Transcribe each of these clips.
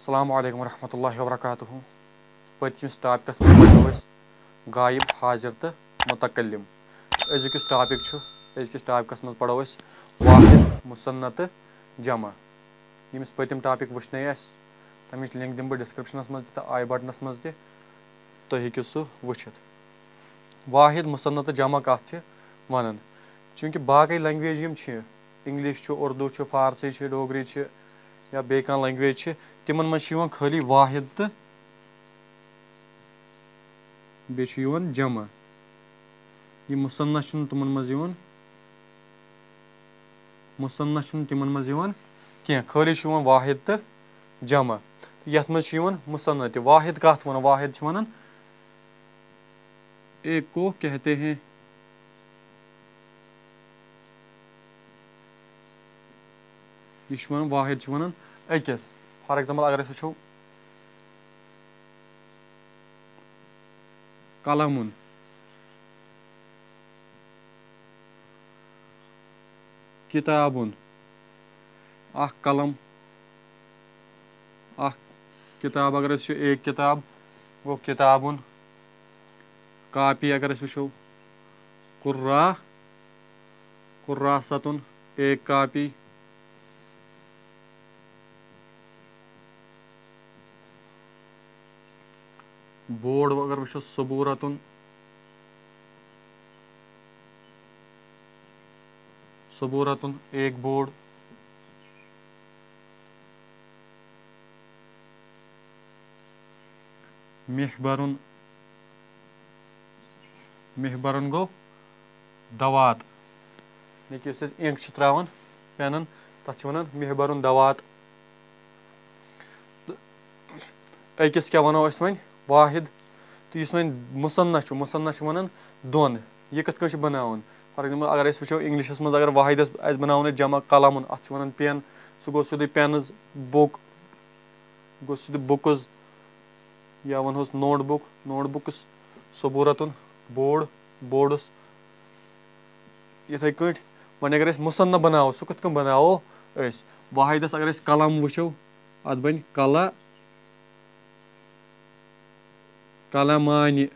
अस्सलामु अलैकुम रहमतुल्लाहि व बरकातुहू। पतमिस टॉपिकस मज गायब, हाजिर तो मुतकल्लिम। अजुकिस टॉपिकस मज पढ़ो वाहिद, मुसन्ना तो जमा। यमिस पतिम टॉपिक वुचने तमिच लिंक दिम बह डिस्क्रिप्शनस मज तो आई बटनस मज तह तुम हेकिव सह वुचित। वाहिद, मुसन्ना तो जमा कत वनान, चूंकि बाकी लैंग्वेज यम इंग्लिश, उर्दू, फारसी, डोगरी या बे कह लैंग्वेज तिमन मज खाली वाहिद तो बे जमा। यह मुसन्ना तिमन मज मुसन्ना तिमन मज कह, खाली वाहिद तो जमा। यथ मज मुसन्ना त वाहिद कत वन, वाहिद वन एक को कहते हैं। यह वाहिद वन अकिस। फॉर एग्जाम्पल अगर वो कलमुन, किताबुन, अख कलम, अख किताब अगर एक किताब गो किताबुन। कापी अगर वो कुर्रा, कुर्रासतुन एक कापी। बोर्ड अगर वो सबूरतुन, सबूरतुन एक बोर्ड। मिहबरुन, मिहबरुन गो दवात। इंक त्रावान पेनन तथ वन मिहबरुन दवात। अकिस क्या वनो वन वाहिद। तो इस वन मुसन्ना वन दोन। यह कथ कन बनावन। फॉर एग्जाम्पल अगर वो इंग्लिशस मज अगर वाहिदस बनावन जमा कलमुन, अत वन पेन, सह गो सीधे पेनज। बुक गो सीधे बुकज, या वनोस नोट बुक, नोट बुक्स। सबूरतुन बोर्ड, बोर्ड्स। इथे कट वन अगर मुसन्ना बनाओ सह कथ बनाओ वाहिदस अगर कलम वो अत बन कला, कलमानि।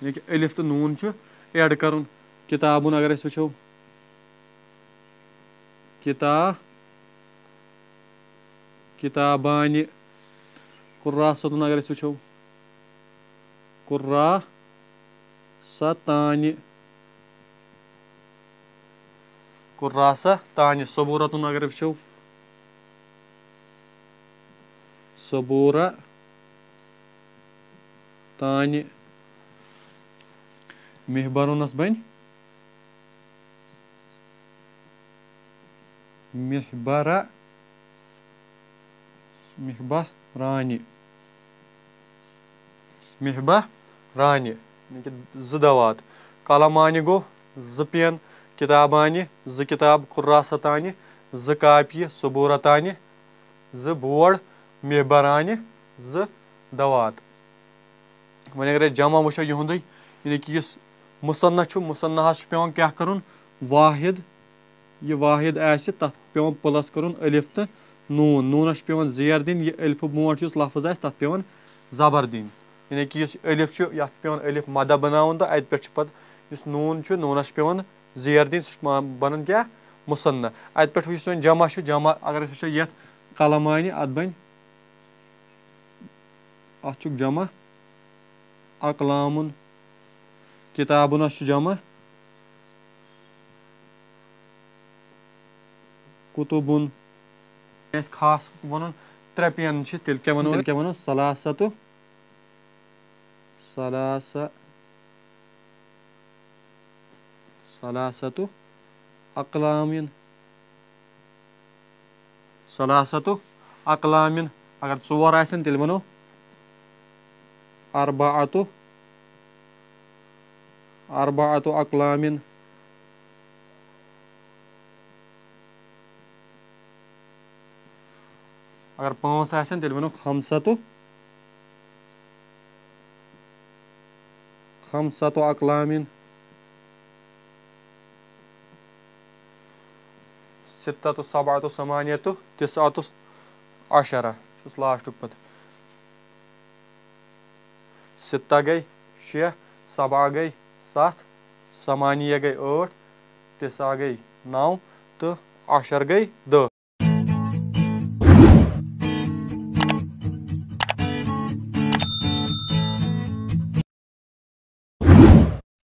अलिफ तो नून ऐड कर। किताबुन अगर वो किताबानि। कुर्रासतुन अगर वो कुर्रासतानि, कुर्रासतानि। सबूरतुन अगर वो सबूरतानि। मिहबरुनस बन मिहबरानि, मिहबरानि ज दवात। कलमानि गो ज पेन, किताबानि ज किताब, कुर्रासतानि ज कापी, सबूरतानि ज बोर्ड, मिहबरानि ज दवात। वन अगर जमा वो युंद यानी कि इस मुसन्ना मुसन्ना पेवन क्या कर वाहिद। यह वाहिद आसि तथ पेवन प्लस कर अलिफ तो नून, नूनस पेवन जेर दिन। यह अलिफ मोट लफ्ज आसि तथ पेवन जबर दिन। यानी कि इस अलिफ यथ पेवन अलिफ मदा बनावन तो अत पे इस नून नूनस पेवन जेर दिन, सह बनन क्या मुसन्ना। अत पे वन जमा जमा अगर वो यथ कलमानि अत बन अत जमा अकलामुन। किताबुनस जमा कुतुबुन। खास वन त्रे पेन तेल क्या वनो सलासतु, सलासतु अकलामिन, सलासतु अकलामिन। अगर चोर आसन तेल वनो अरबाअतु, अरबाअतु अकलामिन। अगर पांच आसन तेल वनो खमसतु, खमसतु अकलामिन। सित्ततु सबातु समानियतु तिसातु अशरा लास्टुक पत सित्ता गई 6 सबा गई 7 समानिया गई 8 तिसा गई 9 तो अशर गई 10